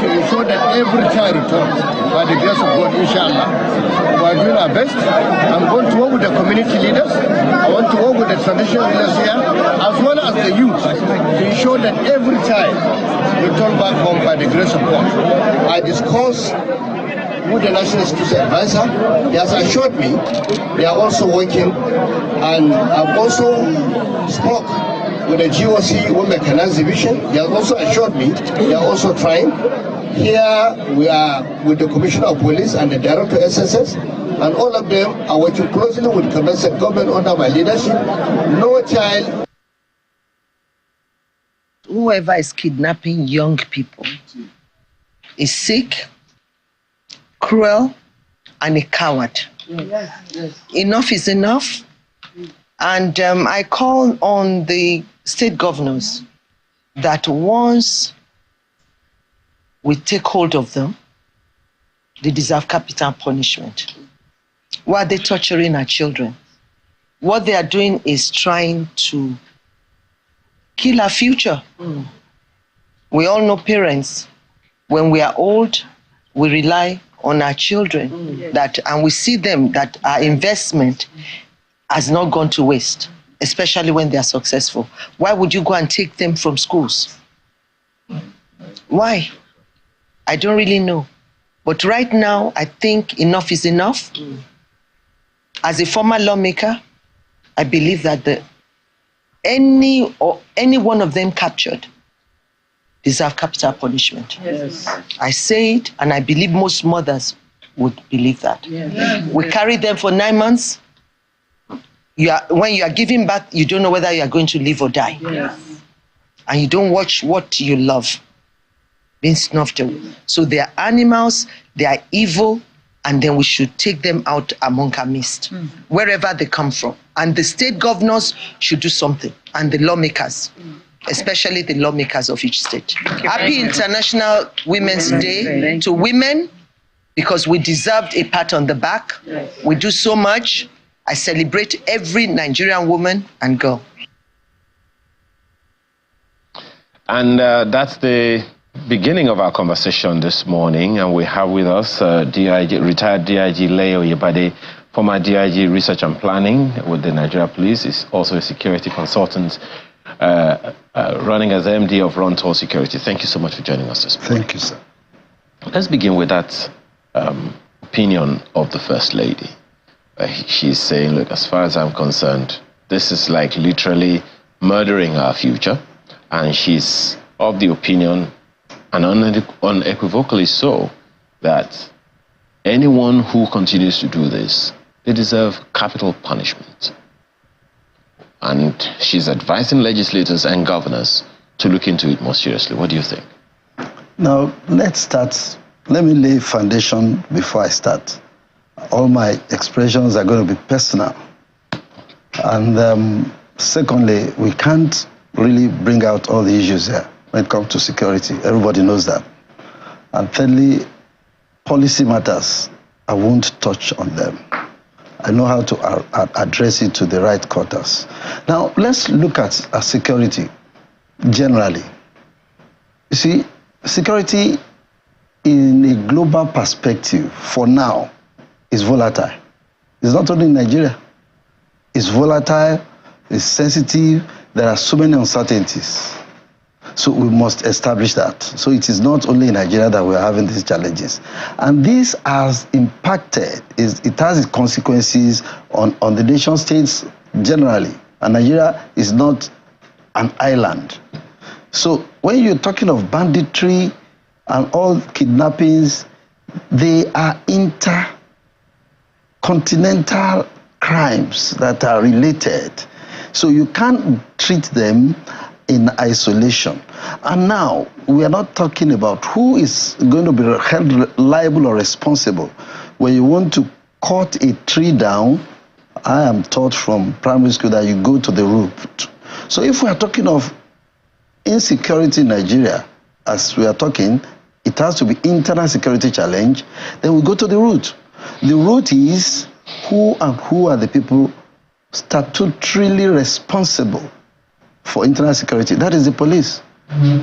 to ensure that every child returns by the grace of God, inshallah. We are doing our best. I'm going to work with the community leaders. I want to work with the traditional leaders here, as well as the youth, to ensure that every child returns back home by the grace of God. I discussed with the National Security Advisor. He has assured me they are also working, and I've also spoke with the GOC Women Mechanized Division. They have also assured me they are also trying. Here we are with the Commissioner of Police and the Director of SSS, and all of them are working closely with Congressive government under my leadership. No child. Whoever is kidnapping young people is sick, cruel, and a coward. Yes. Enough is enough. And I call on the state governors that once we take hold of them, they deserve capital punishment. Why are they torturing our children? What they are doing is trying to kill our future. We all know parents, when we are old, we rely on our children, and we see them that our investment has not gone to waste, especially when they are successful. Why would you go and take them from schools? Why? I don't really know. But right now, I think enough is enough. As a former lawmaker, I believe that any one of them captured deserve capital punishment. Yes. I say it, and I believe most mothers would believe that. Yes. We carry them for 9 months. When you are giving back, you don't know whether you are going to live or die. Yes. And you don't watch what you love being snuffed away. So they are animals, they are evil, and then we should take them out among our midst, wherever they come from. And the state governors should do something, and the lawmakers, especially the lawmakers of each state. Happy International Women's Day to women, because we deserved a pat on the back. We do so much. I celebrate every Nigerian woman and girl. And that's the beginning of our conversation this morning, and we have with us retired DIG Leo Yebade, former DIG Research and Planning with the Nigeria Police. Is also a security consultant, running as MD of Rontor Security. Thank you so much for joining us this morning. Thank you, sir. Let's begin with that opinion of the First Lady. She's saying, look, as far as I'm concerned, this is like literally murdering our future. And she's of the opinion, and unequivocally so, that anyone who continues to do this, they deserve capital punishment. And she's advising legislators and governors to look into it more seriously. What do you think? Now, let's start. Let me lay foundation before I start. All my expressions are going to be personal. And secondly, we can't really bring out all the issues here when it comes to security. Everybody knows that. And thirdly, policy matters. I won't touch on them. I know how to address it to the right quarters. Now, let's look at security generally. You see, security in a global perspective, for now, is volatile. It's not only in Nigeria. It's volatile, it's sensitive, there are so many uncertainties. So we must establish that. So it is not only in Nigeria that we are having these challenges. And this has impacted, it has its consequences on the nation states generally. And Nigeria is not an island. So when you're talking of banditry and all kidnappings, they are intercontinental crimes that are related. So you can't treat them in isolation. And now, we are not talking about who is going to be held liable or responsible. When you want to cut a tree down, I am taught from primary school that you go to the root. So if we are talking of insecurity in Nigeria, as we are talking, it has to be internal security challenge, then we go to the root. The root is who are the people statutorily responsible for internal security. That is the police.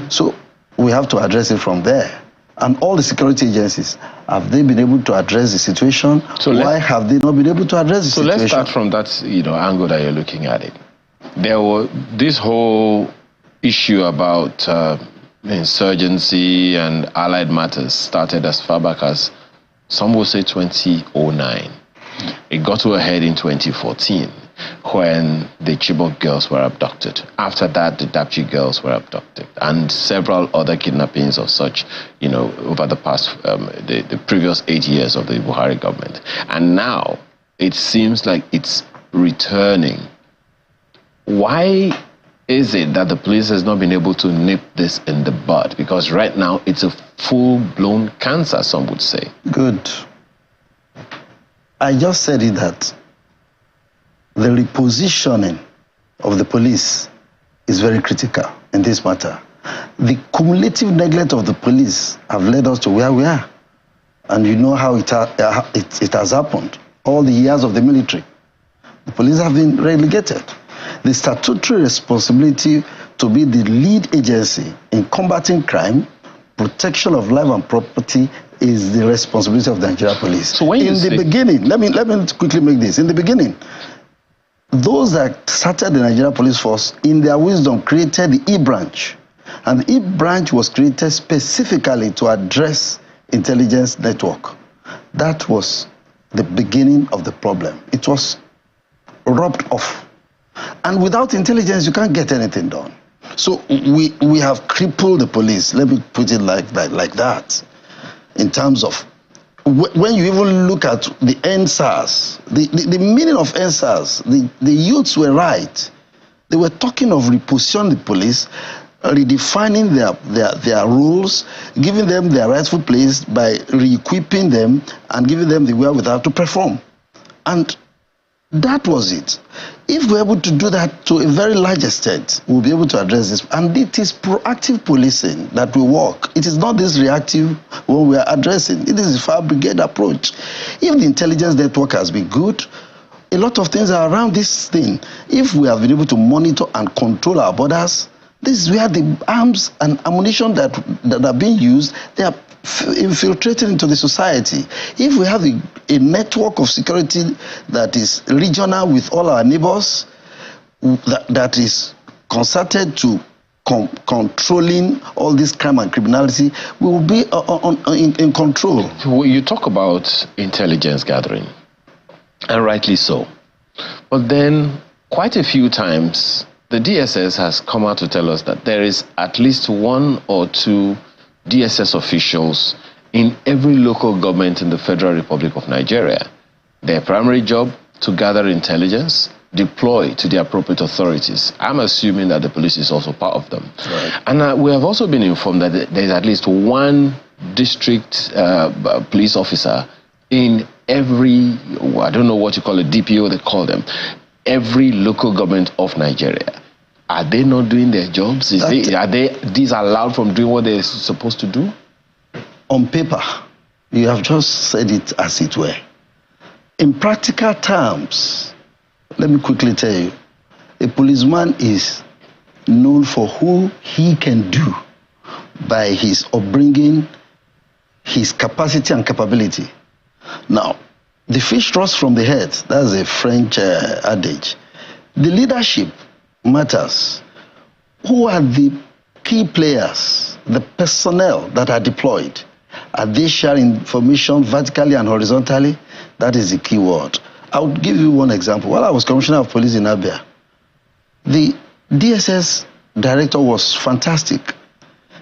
So we have to address it from there. And all the security agencies, have they been able to address the situation? So why have they not been able to address the situation? So let's start from that, angle that you're looking at it. There was this whole issue about insurgency and allied matters started as far back as, some will say 2009. It got to a head in 2014 when the Chibok girls were abducted. After that, the Dapchi girls were abducted, and several other kidnappings of such, over the past, the previous 8 years of the Buhari government. And now it seems like it's returning. Why is it that the police has not been able to nip this in the bud? Because right now it's a full-blown cancer, some would say. Good. I just said it that the repositioning of the police is very critical in this matter. The cumulative neglect of the police have led us to where we are. And you know how it has happened. All the years of the military, the police have been relegated. The statutory responsibility to be the lead agency in combating crime, protection of life and property is the responsibility of the Nigerian police. So when in the beginning, let me quickly make this. In the beginning, those that started the Nigerian police force, in their wisdom, created the E-branch. And the E-branch was created specifically to address intelligence network. That was the beginning of the problem. It was robbed off. And without intelligence, you can't get anything done. So we have crippled the police. Let me put it like that. In terms of, when you even look at the NSAS, the meaning of NSAS, the youths were right. They were talking of repositioning the police, redefining their roles, giving them their rightful place by re-equipping them and giving them the wherewithal to perform. And that was it. If we're able to do that to a very large extent, we'll be able to address this. And it is proactive policing that will work. It is not this reactive one we are addressing. It is a fire brigade approach. If the intelligence network has been good, a lot of things are around this thing. If we have been able to monitor and control our borders, this is where the arms and ammunition that are being used, they are infiltrating into the society. If we have a network of security that is regional with all our neighbors, that is concerted to controlling all this crime and criminality, we will be in control. You talk about intelligence gathering, and rightly so. But then, quite a few times, the DSS has come out to tell us that there is at least one or two DSS officials in every local government in the Federal Republic of Nigeria. Their primary job, to gather intelligence, deploy to the appropriate authorities. I'm assuming that the police is also part of them. Right. And we have also been informed that there is at least one district police officer in every, I don't know what you call it, DPO they call them, every local government of Nigeria. Are they not doing their jobs? Are they disallowed from doing what they're supposed to do? On paper, you have just said it as it were. In practical terms, let me quickly tell you, a policeman is known for who he can do by his upbringing, his capacity and capability. Now, the fish rots from the head. That's a French adage. The leadership matters. Who are the key players, the personnel that are deployed? Are they sharing information vertically and horizontally? That is the key word. I would give you one example. While I was Commissioner of Police in Abia, the DSS director was fantastic.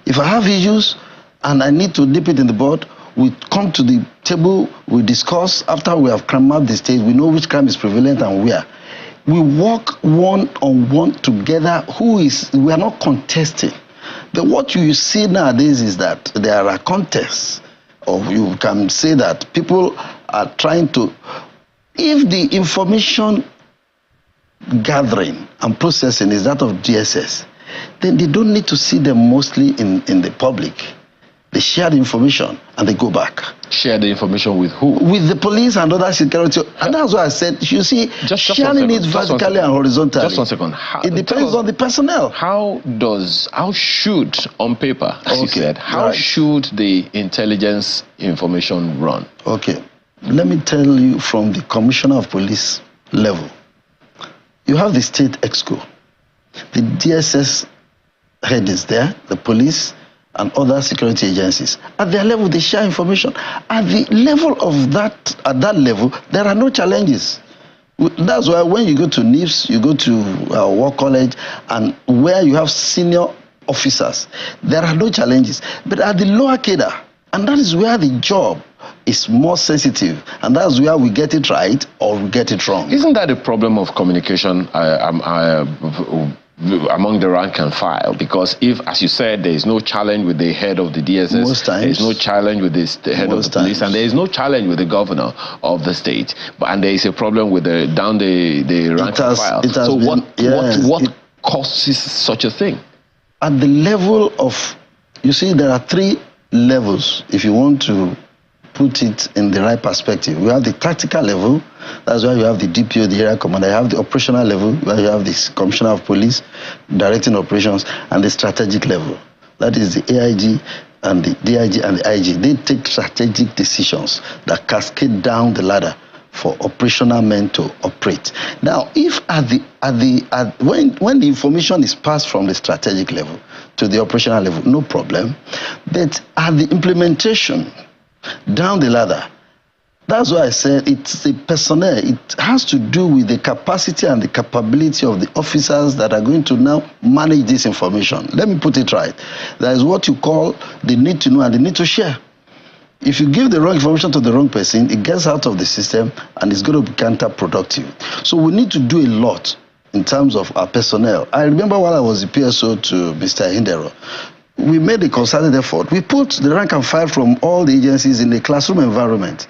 If I have issues and I need to nip it in the bud, we come to the table, we discuss. After we have crime mapped the state, we know which crime is prevalent and where. We work one-on-one together. We are not contesting. But what you see nowadays is that there are contests, or you can say that people are trying to, if the information gathering and processing is that of DSS, then they don't need to see them mostly in the public. They share the information and they go back. share the information with who? With the police and other security. And that's why I said, you see, sharing it vertically and horizontally. Just 1 second. It depends on the personnel. How should, on paper, as you said, how should the intelligence information run? Okay. Let me tell you from the Commissioner of Police level. You have the state exco. The DSS head is there, the police, and other security agencies. At their level, they share information. At the level of that, at that level, there are no challenges. That's why when you go to NIFS, you go to War College, and where you have senior officers, there are no challenges. But at the lower cadre, and that is where the job is more sensitive, and that's where we get it right or we get it wrong. Isn't that a problem of communication among the rank and file? Because if, as you said, there is no challenge with the head of the DSS, there is no challenge with the head of the police, and there is no challenge with the governor of the state, and there is a problem with down the rank and file. So what causes such a thing? At the level of, you see, there are 3 levels if you want to put it in the right perspective. We have the tactical level, that's where you have the DPO, the area commander. You have the operational level, where you have the commissioner of police directing operations, and the strategic level. That is the AIG and the DIG and the IG. They take strategic decisions that cascade down the ladder for operational men to operate. Now, if when the information is passed from the strategic level to the operational level, no problem. But at the implementation down the ladder, that's why I said it's the personnel. It has to do with the capacity and the capability of the officers that are going to now manage this information. Let me put it right. There is what you call the need to know and the need to share. If you give the wrong information to the wrong person, it gets out of the system and it's going to be counterproductive. So we need to do a lot in terms of our personnel. I remember while I was the PSO to Mr. Hindero, we made a concerted effort. We put the rank and file from all the agencies in a classroom environment,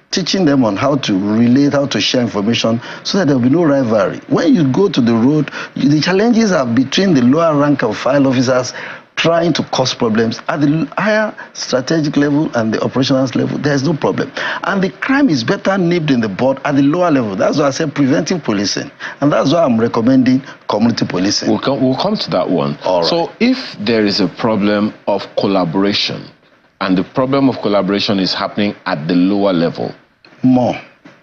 teaching them on how to relate, how to share information, so that there will be no rivalry. When you go to the road, the challenges are between the lower rank and file officers trying to cause problems. At the higher strategic level and the operational level, there's no problem. And the crime is better nipped in the bud at the lower level. That's why I said preventive policing. And that's why I'm recommending community policing. We'll come to that one. All right. So if there is a problem of collaboration, and the problem of collaboration is happening at the lower level,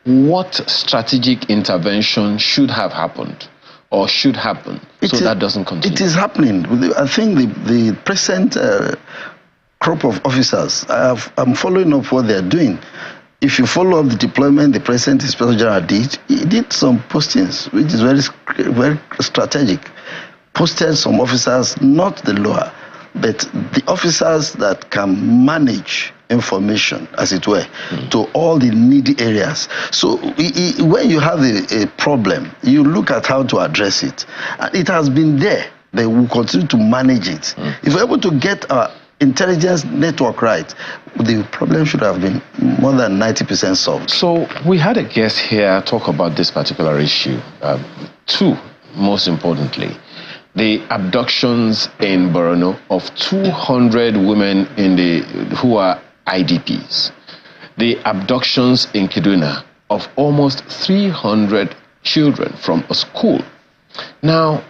what strategic intervention should have happened or should happen that doesn't continue? It is happening. I think the present crop of officers, I'm following up what they're doing. If you follow up the deployment the President Inspector General did, he did some postings, which is very strategic. Posted some officers, not the lower, but the officers that can manage information, as it were, to all the needy areas. So when you have a problem, you look at how to address it. And it has been there. They will continue to manage it. If we're able to get our intelligence network right, the problem should have been more than 90% solved. So we had a guest here talk about this particular issue. 2, most importantly. The abductions in Borno of 200 women who are IDPs. The abductions in Kaduna of almost 300 children from a school. Now,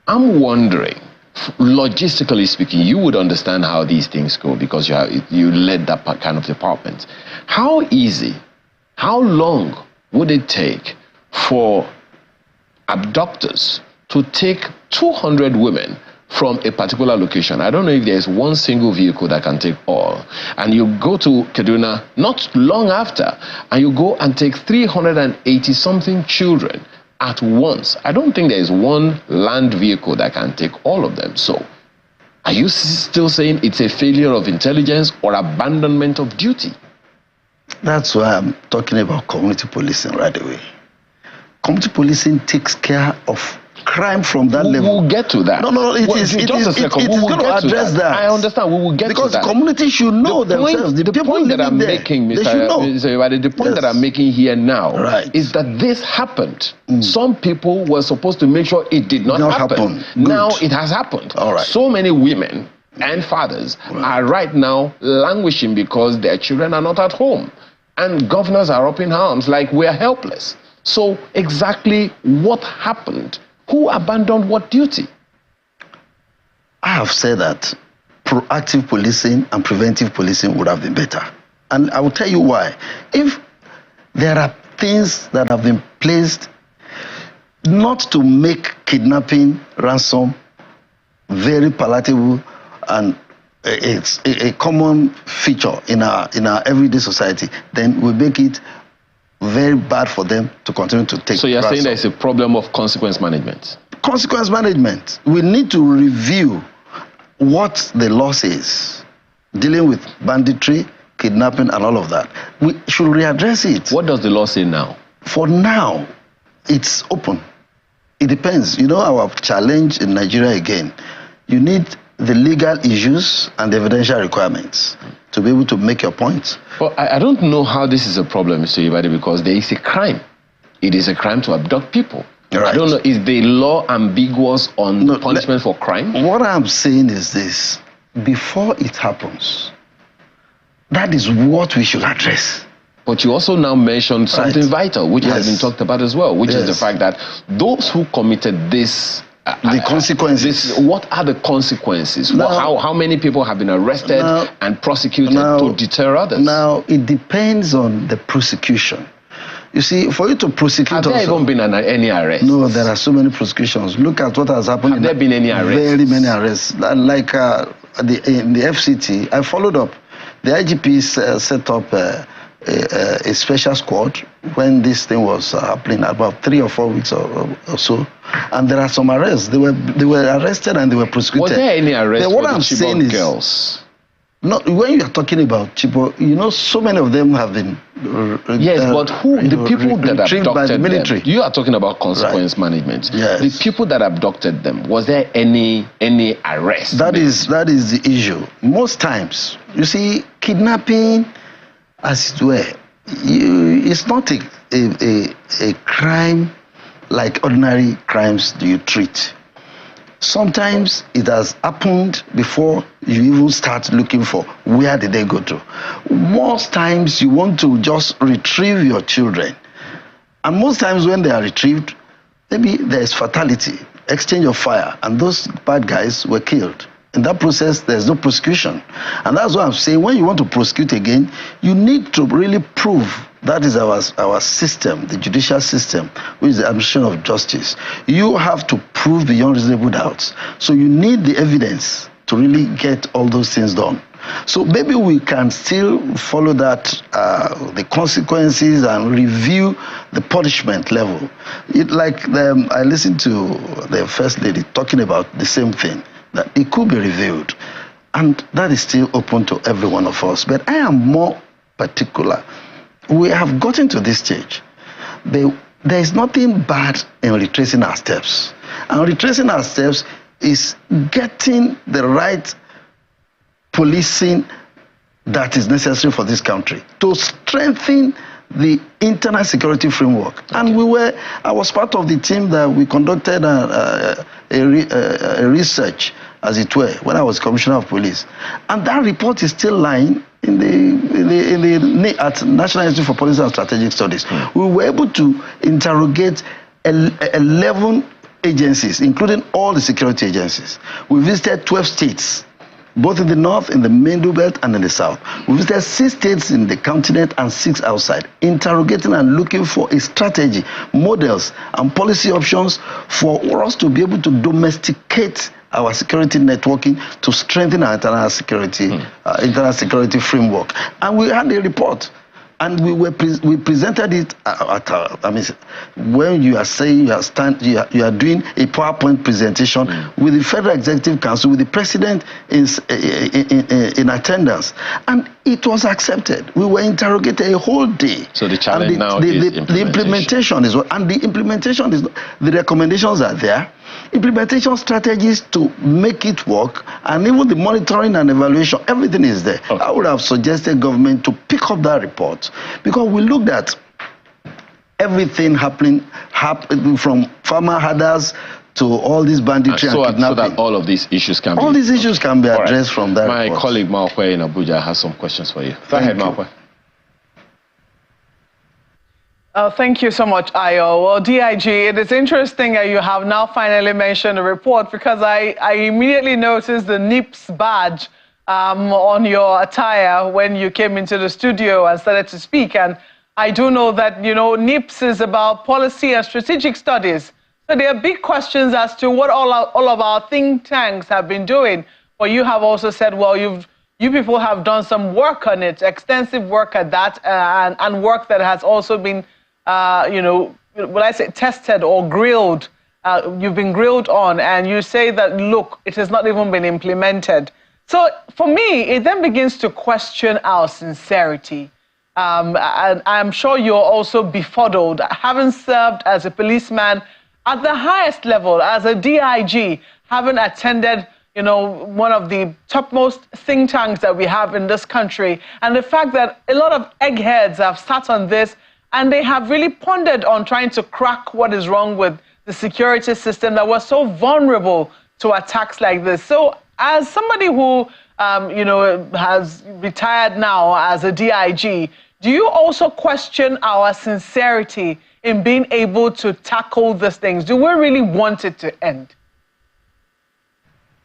I'm wondering, logistically speaking, you would understand how these things go because you led that kind of department. How easy, how long would it take for abductors to take 200 women from a particular location? I don't know if there's one single vehicle that can take all. And you go to Kaduna not long after, and you go and take 380-something children at once. I don't think there's one land vehicle that can take all of them. So are you still saying it's a failure of intelligence or abandonment of duty? That's why I'm talking about community policing right away. Community policing takes care of crime from that level. We'll get to that. No, it is going to address that. I understand. We will get to that. Because the community should know themselves. The point that I'm making, the point that I'm making here now is that this happened. Some people were supposed to make sure it did not happen. Now it has happened. All right. So many women and fathers are right now languishing because their children are not at home. And governors are up in arms like we're helpless. So exactly what happened? Who abandoned what duty? I have said that proactive policing and preventive policing would have been better. And I will tell you why. If there are things that have been placed not to make kidnapping, ransom very palatable and it's a common feature in our everyday society, then we make it very bad for them to continue to take. So you're ransom. saying there's a problem of consequence management? Consequence management. We need to review what the law says, dealing with banditry, kidnapping, and all of that. We should readdress it. What does the law say now? For now, it's open. It depends. You know, our challenge in Nigeria again, you need the legal issues and the evidential requirements to be able to make your point. Well, I don't know how this is a problem, Mr. Ibadi, because there is a crime. It is a crime to abduct people. Right. I don't know, is the law ambiguous on punishment for crime? What I'm saying is this: before it happens, that is what we should address. But you also now mentioned something vital, which has been talked about as well, which is the fact that those who committed this, the consequences. What are the consequences? Now, how many people have been arrested and prosecuted to deter others? Now, it depends on the prosecution. You see, for you to prosecute... Have there even been any arrests? No, there are so many prosecutions. Look at what has happened. Have there been any arrests? Very many arrests. Like in the FCT, I followed up. The IGP set up a special squad when this thing was happening, about 3 or 4 weeks or so. And there are some arrests. They were arrested and they were prosecuted. Was there any arrests for what the I'm saying Chibok is, girls? No, when you are talking about Chibok, you know, so many of them have been yes, but who the people that abducted by the military. them? You are talking about consequence management. Yes. The people that abducted them, was there any arrest? That is the issue. Most times, you see, kidnapping, as it were, it's not a crime like ordinary crimes you treat. Sometimes it has happened before you even start looking for where did they go to. Most times you want to just retrieve your children. And most times when they are retrieved, maybe there is fatality, exchange of fire, and those bad guys were killed. In that process, there's no prosecution. And that's what I'm saying. When you want to prosecute again, you need to really prove. That is our system, the judicial system, which is the administration of justice. You have to prove beyond reasonable doubts. So you need the evidence to really get all those things done. So maybe we can still follow that, the consequences, and review the punishment level. I listened to the First Lady talking about the same thing, that it could be reviewed. And that is still open to every one of us. But I am more particular. We have gotten to this stage. There is nothing bad in retracing our steps. And retracing our steps is getting the right policing that is necessary for this country to strengthen the internal security framework. And I was part of the team that we conducted a research, as it were, when I was Commissioner of Police. And that report is still lying at National Institute for Policy and Strategic Studies. We were able to interrogate 11 agencies, including all the security agencies. We visited 12 states, both in the north, in the Middle Belt, and in the south. We visited 6 states in the continent and 6 outside, interrogating and looking for a strategy, models, and policy options for us to be able to domesticate our security networking to strengthen our internal security framework. And we had a report. And we presented it when you are saying you are doing a PowerPoint presentation with the Federal Executive Council, with the President in attendance, and it was accepted. We were interrogated a whole day. So the challenge now is the implementation is what, and the implementation is the recommendations are there. Implementation strategies to make it work, and even the monitoring and evaluation, everything is there. Okay. I would have suggested government to pick up that report, because we looked at everything happening from farmer herders to all these banditry and kidnapping. So that all of these issues can be addressed from that My report. colleague Maokwe in Abuja has some questions for you. Go ahead, Maokwe. Thank you so much, Ayo. Well, DIG, it is interesting that you have now finally mentioned a report, because I immediately noticed the NIPS badge on your attire when you came into the studio and started to speak. And I do know that, you know, NIPS is about policy and strategic studies. So there are big questions as to what all of our think tanks have been doing. But you have also said, well, you people have done some work on it, extensive work at that, and work that has also been, you know, will I say tested or grilled? You've been grilled on, and you say that, look, it has not even been implemented. So for me, it then begins to question our sincerity. And I'm sure you're also befuddled, having served as a policeman at the highest level, as a DIG, having attended, you know, one of the topmost think tanks that we have in this country. And the fact that a lot of eggheads have sat on this, and they have really pondered on trying to crack what is wrong with the security system that was so vulnerable to attacks like this. So as somebody who, you know, has retired now as a DIG, do you also question our sincerity in being able to tackle these things? Do we really want it to end?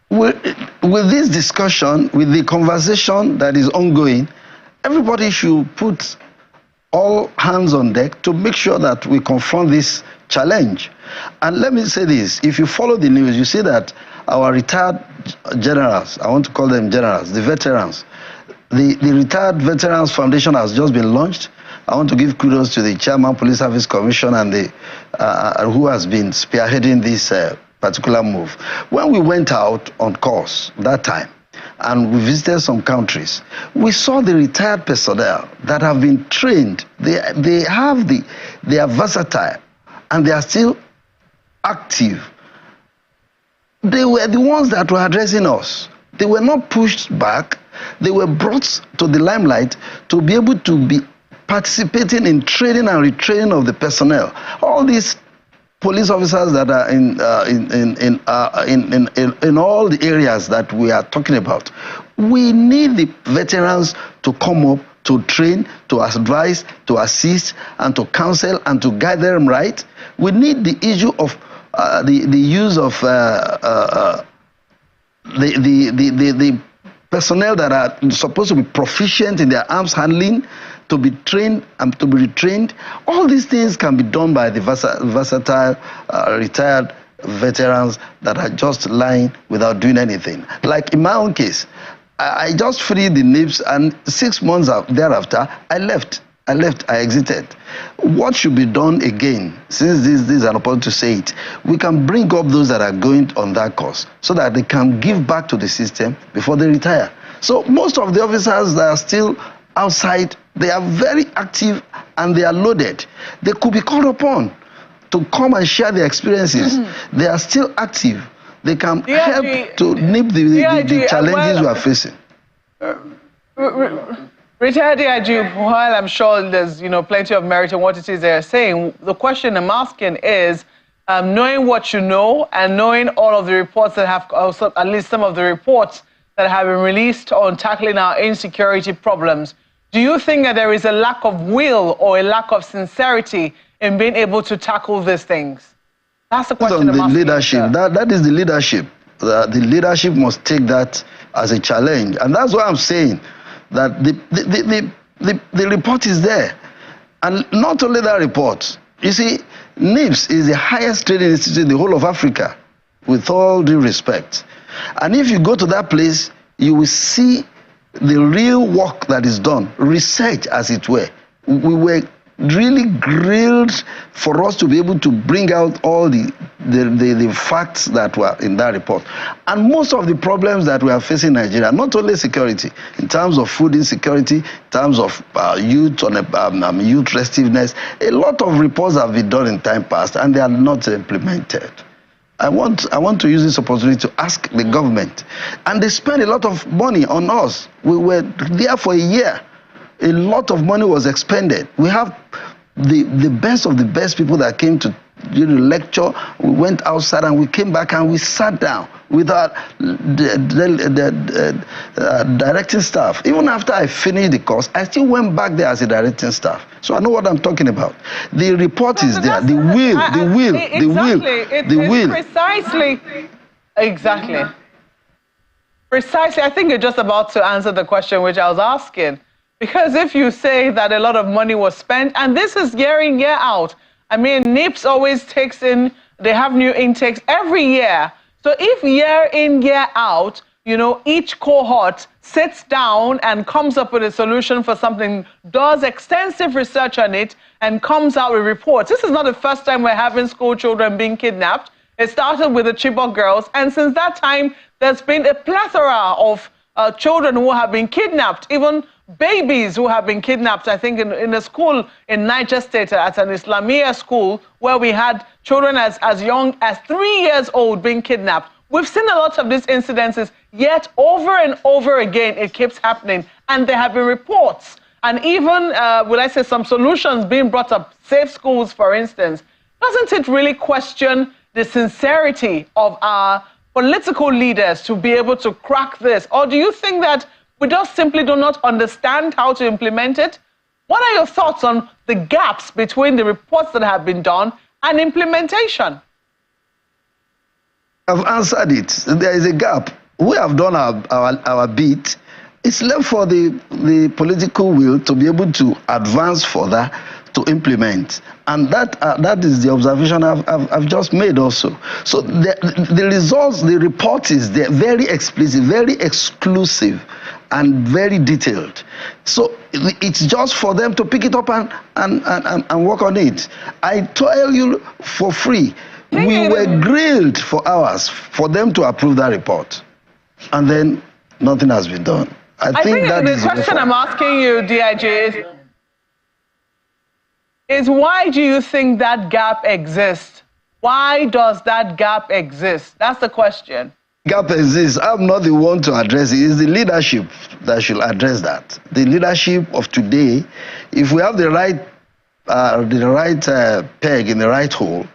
With this discussion, with the conversation that is ongoing, everybody should put all hands on deck to make sure that we confront this challenge. And let me say this, if you follow the news, you see that our retired generals, I want to call them generals, the veterans, the Retired Veterans Foundation has just been launched. I want to give kudos to the Chairman, Police Service Commission, and the who has been spearheading this particular move. When we went out on course that time, and we visited some countries, we saw the retired personnel that have been trained. They are versatile, and they are still active. They were the ones that were addressing us. They were not pushed back. They were brought to the limelight to be able to be participating in training and retraining of the personnel. All these police officers that are in all the areas that we are talking about, we need the veterans to come up, to train, to advise, to assist, and to counsel, and to guide them right. We need the issue of the use of the personnel that are supposed to be proficient in their arms handling, to be trained and to be retrained. All these things can be done by the versatile, retired veterans that are just lying without doing anything. Like in my own case, I just freed the NIPS, and 6 months thereafter, I left. I exited. What should be done again, since this is an opportunity to say it, we can bring up those that are going on that course so that they can give back to the system before they retire. So most of the officers that are still outside, they are very active and they are loaded. They could be called upon to come and share their experiences. Mm-hmm. They are still active. They can help to nip the challenges we are facing. Retired DIG, while I'm sure there's, you know, plenty of merit in what it is they're saying, the question I'm asking is, knowing what you know and knowing all of the reports that have, also at least some of the reports that have been released on tackling our insecurity problems, do you think that there is a lack of will or a lack of sincerity in being able to tackle these things? That's the question I'm asking. Leadership. That is the leadership. The leadership must take that as a challenge. And that's why I'm saying that the report is there. And not only that report, you see, NIPS is the highest training institute in the whole of Africa, with all due respect. And if you go to that place, you will see the real work that is done, research as it were. We were really grilled for us to be able to bring out all the facts that were in that report. And most of the problems that we are facing in Nigeria, not only security, in terms of food insecurity, in terms of youth restiveness, a lot of reports have been done in time past and they are not implemented. I want to use this opportunity to ask the government, and they spend a lot of money on us. We were there for a year. A lot of money was expended. We have the best of the best people that came to during the lecture, we went outside and we came back and we sat down with our directing staff. Even after I finished the course, I still went back there as a directing staff. So I know what I'm talking about. The report is there, the will. Precisely. Exactly. Precisely. I think you're just about to answer the question which I was asking. Because if you say that a lot of money was spent, and this is year in, year out. I mean, NIPS always takes in, they have new intakes every year. So if year in, year out, you know, each cohort sits down and comes up with a solution for something, does extensive research on it, and comes out with reports. This is not the first time we're having school children being kidnapped. It started with the Chibok girls, and since that time, there's been a plethora of children who have been kidnapped, even babies who have been kidnapped. I think in a school in Niger State, at an Islamia school, where we had children as young as 3 years old being kidnapped. We've seen a lot of these incidences, yet over and over again, it keeps happening. And there have been reports, and even, will I say, some solutions being brought up, safe schools, for instance. Doesn't it really question the sincerity of our political leaders to be able to crack this? Or do you think that we just simply do not understand how to implement it? What are your thoughts on the gaps between the reports that have been done and implementation? I've answered it. There is a gap. We have done our bit. It's left for the political will to be able to advance further, to implement. And that is the observation I've just made also. So the results, the report is there, very explicit, very exclusive, and very detailed. So it's just for them to pick it up and work on it. I tell you for free, we were grilled for hours for them to approve that report. And then nothing has been done. I think that the question I'm asking you, DIG, is why do you think that gap exists? Why does that gap exist? That's the question. Gap exists. I'm not the one to address it. It's the leadership that should address that. The leadership of today, if we have the right peg in the right hole,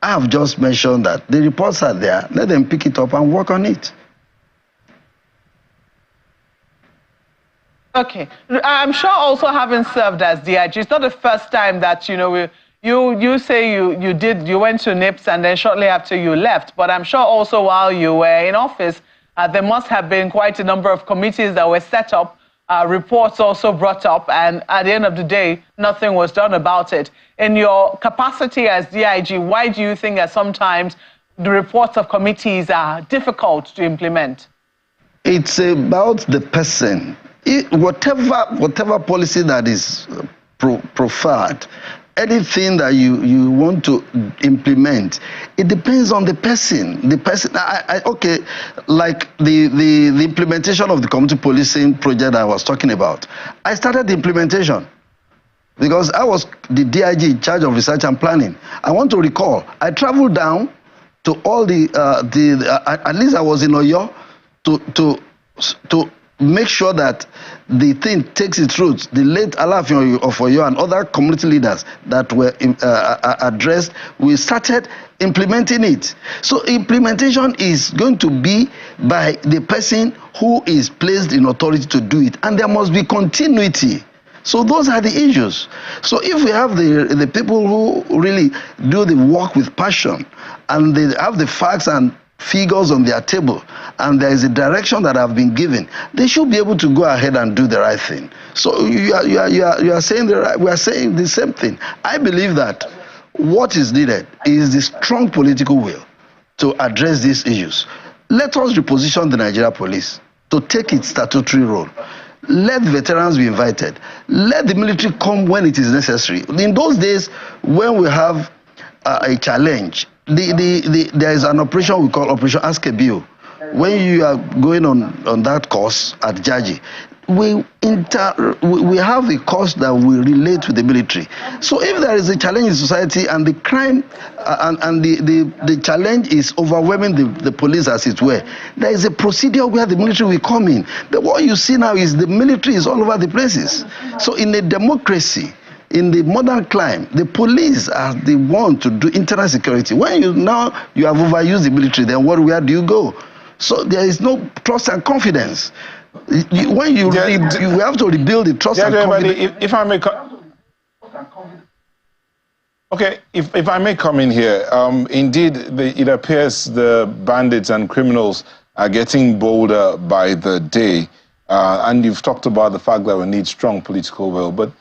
I have just mentioned that the reports are there. Let them pick it up and work on it. Okay. I'm sure also having served as DIG, it's not the first time that, you know, you say you went to NIPS and then shortly after you left. But I'm sure also while you were in office, there must have been quite a number of committees that were set up, reports also brought up, and at the end of the day, nothing was done about it. In your capacity as DIG, why do you think that sometimes the reports of committees are difficult to implement? It's about the person. Whatever policy that is proffered, anything that you want to implement, it depends on the person. The person, okay, like the implementation of the community policing project I was talking about. I started the implementation because I was the DIG in charge of research and planning. I want to recall, I traveled down to all at least I was in Oyo to make sure that the thing takes its roots. The late Alafin of Oyo and other community leaders that were addressed, we started implementing it. So implementation is going to be by the person who is placed in authority to do it, and there must be continuity. So those are the issues. So if we have the people who really do the work with passion, and they have the facts and figures on their table, and there is a direction that have been given, they should be able to go ahead and do the right thing. So you are saying we are saying the same thing. I believe that what is needed is the strong political will to address these issues. Let us reposition the Nigeria police to take its statutory role. Let veterans be invited. Let the military come when it is necessary. In those days, when we have a challenge, there is an operation we call Operation Ask a Bill. When you are going on that course at Jaji, we have a course that we relate to the military. So if there is a challenge in society and the crime and the challenge is overwhelming the police, as it were, there is a procedure where the military will come in. But what you see now is the military is all over the places. So in a democracy, in the modern climate, the police are the one to do internal security. When you have overused the military, then where do you go? So there is no trust and confidence. When you have to rebuild the trust and confidence. If I may okay, if I may come in here, indeed, it appears the bandits and criminals are getting bolder by the day. And you've talked about the fact that we need strong political will. But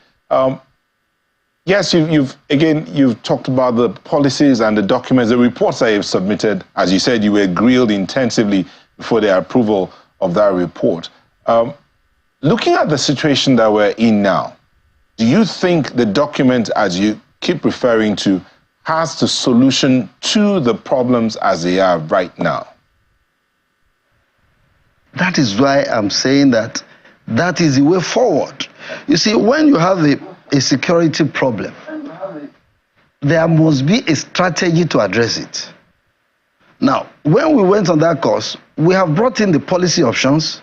yes, you've talked about the policies and the documents, the reports that you've submitted. As you said, you were grilled intensively before the approval of that report. Looking at the situation that we're in now, do you think the document, as you keep referring to, has the solution to the problems as they are right now? That is why I'm saying that is the way forward. You see, when you have a security problem, there must be a strategy to address it. Now, when we went on that course, we have brought in the policy options,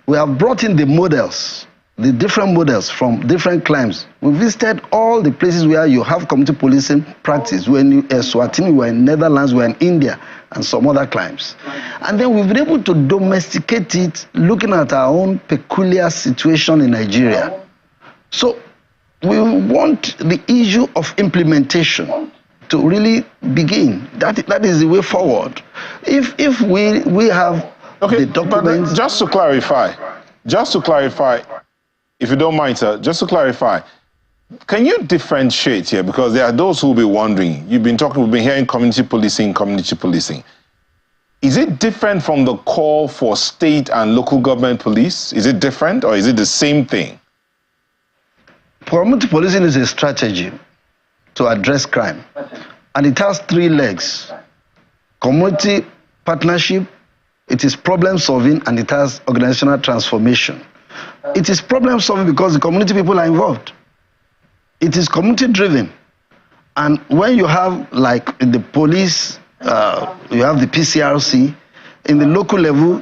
we have brought in the models, the different models from different climes. We visited all the places where you have community policing practice. When you were in Swatini, we were in Netherlands, we were in India, and some other climes. And then we've been able to domesticate it, looking at our own peculiar situation in Nigeria. So we want the issue of implementation to really begin. That is the way forward. If we have the documents. But just to clarify, if you don't mind, sir, just to clarify, can you differentiate here? Because there are those who will be wondering. We've been hearing community policing. Is it different from the call for state and local government police? Is it different, or is it the same thing? Community policing is a strategy to address crime. And it has 3 legs. Community partnership, it is problem solving, and it has organizational transformation. It is problem solving because the community people are involved. It is community driven. And when you have, like in the police, you have the PCRC, in the local level,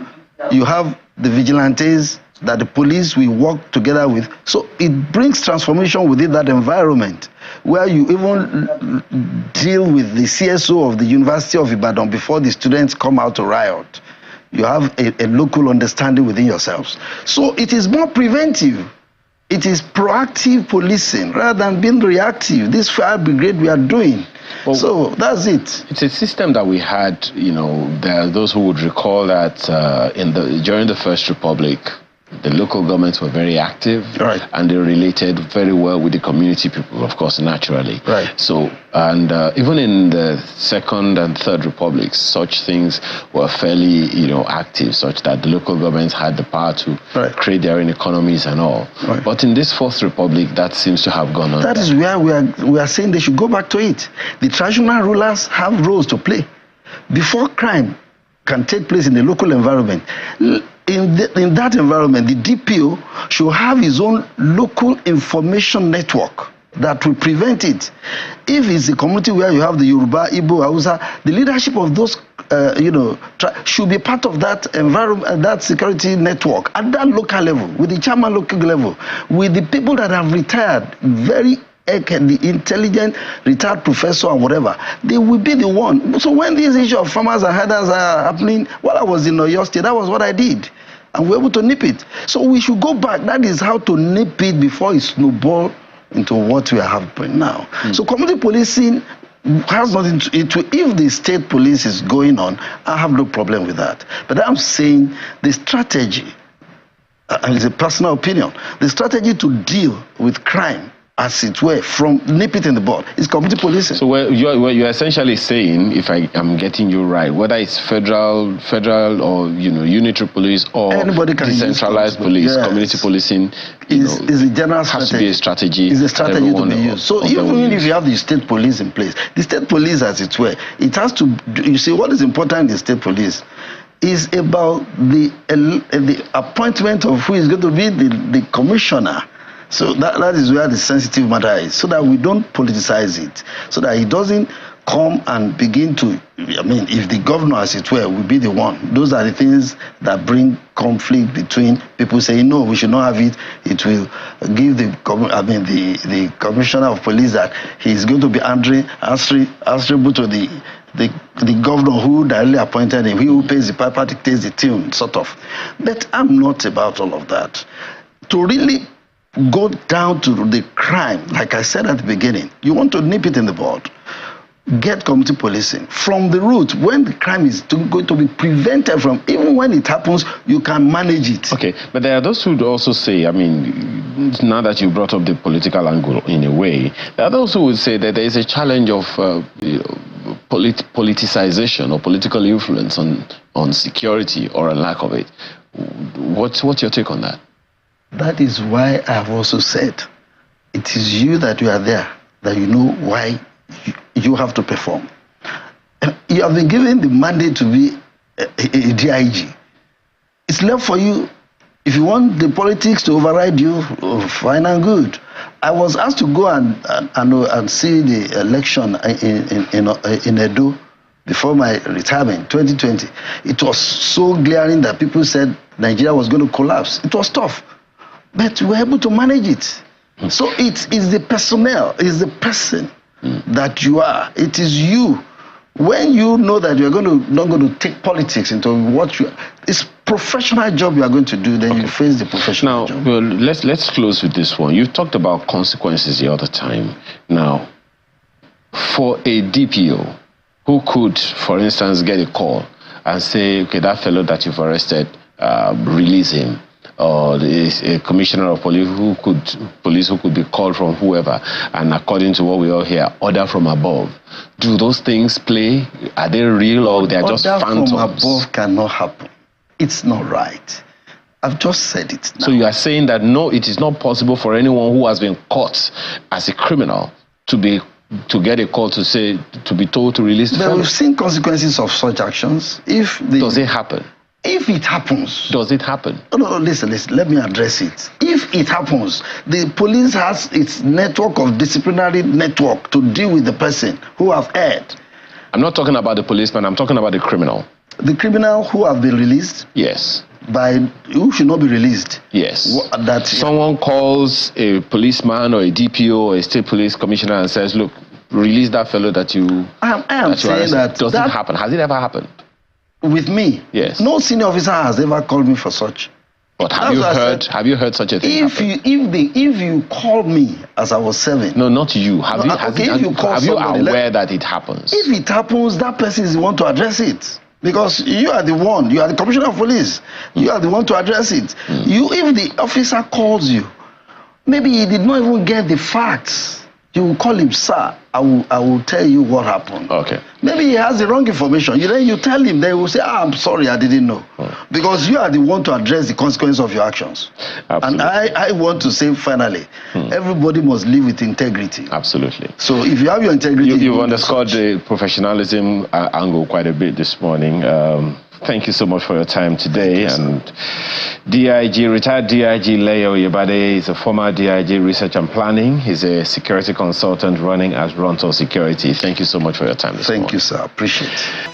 you have the vigilantes that the police will work together with. So it brings transformation within that environment, where you even deal with the CSO of the University of Ibadan before the students come out to riot. You have a local understanding within yourselves. So it is more preventive. It is proactive policing rather than being reactive. This fire brigade we are doing. Well, so that's it. It's a system that we had, there are those who would recall that during the First Republic, the local governments were very active, right, and they related very well with the community people, of course, naturally. Right. So, and even in the Second and Third Republics, such things were fairly, active, such that the local governments had the power to create their own economies and all. Right. But in this Fourth Republic, that seems to have gone on. That is where we are saying they should go back to it. The traditional rulers have roles to play. Before crime can take place in the local environment, in that environment, the DPO should have his own local information network that will prevent it. If it's a community where you have the Yoruba, Igbo, Hausa, the leadership of those, should be part of that environment, that security network at that local level, with the chairman local level, with the people that have retired, the intelligent retired professor and whatever, they will be the one. So when these issues of farmers and herders are happening, while I was in Oyo State, that was what I did. And we were able to nip it. So we should go back. That is how to nip it before it snowballs into what we are having now. So community policing has nothing to do. If the state police is going on, I have no problem with that. But I'm saying the strategy, and it's a personal opinion, the strategy to deal with crime, as it were, from nip it in the bud, is community policing. So what you're essentially saying, if I am getting you right, whether it's federal or unitary police or decentralized police, yes, community policing is a general strategy. Has to be a strategy. Is a strategy to be used. So even if you have the state police in place, the state police, as it were, it has to. You see, what is important in the state police is about the appointment of who is going to be the commissioner. So that is where the sensitive matter is, so that we don't politicize it, so that it doesn't come and begin to, if the governor, as it were, will be the one, those are the things that bring conflict between people saying, no, we should not have it. It will give the commissioner of police that he's going to be answerable to the governor who directly appointed him, he who pays the piper dictates the tune, sort of. But I'm not about all of that. To really go down to the crime, like I said at the beginning, you want to nip it in the bud. Get community policing from the root. When the crime is going to be prevented from, even when it happens, you can manage it. Okay, but there are those who also say, now that you brought up the political angle in a way, there are those who would say that there is a challenge of politicization or political influence on security or a lack of it. What's your take on that? That is why I have also said, it is you that you are there, that you know why you have to perform. You have been given the mandate to be a DIG. It's left for you. If you want the politics to override you, fine and good. I was asked to go and see the election in Edo before my retirement, 2020. It was so glaring that people said Nigeria was going to collapse. It was tough, but we were able to manage it. So it is the personnel, it's the person that you are. It is you. When you know that you're not going to take politics into what it's professional job you are going to do, then you face the professional job. Well, let's close with this one. You talked about consequences the other time. Now, for a DPO who could, for instance, get a call and say, okay, that fellow that you've arrested, release him. Or a commissioner of police who could be called from whoever, and according to what we all hear, order from above. Do those things play? Are they real, or they are just phantoms? Order from above cannot happen. It's not right. I've just said it now. So you are saying that no, it is not possible for anyone who has been caught as a criminal to get a call to be told to release the fellow? We've seen consequences of such actions. Does it happen? If it happens. Does it happen? No, listen, let me address it. If it happens, the police has its network of disciplinary network to deal with the person who have erred. I'm not talking about the policeman, I'm talking about the criminal. The criminal who have been released? Yes. Who should not be released? Yes. Someone calls a policeman or a DPO or a state police commissioner and says, look, release that fellow that you... I am saying that... Does it happen? Has it ever happened? With me? Yes. No senior officer has ever called me for such. But have you heard such a thing happen? If you call me as I was serving... No, not you. Are you aware that it happens? If it happens, that person is the one to address it. Because you are the commissioner of police. You are the one to address it. If the officer calls you, maybe he did not even get the facts. You will call him, sir, I will tell you what happened. Okay. Maybe he has the wrong information. Then you tell him, they will say, I'm sorry, I didn't know. Because you are the one to address the consequence of your actions. Absolutely. And I want to say, finally, everybody must live with integrity. Absolutely. So if you have your integrity... You've underscored the professionalism angle quite a bit this morning. Thank you so much for your time today. And retired DIG Leo Yebade is a former DIG Research and Planning. He's a security consultant running as Ronto Security. Thank you so much for your time this morning. Thank you, sir. Appreciate it.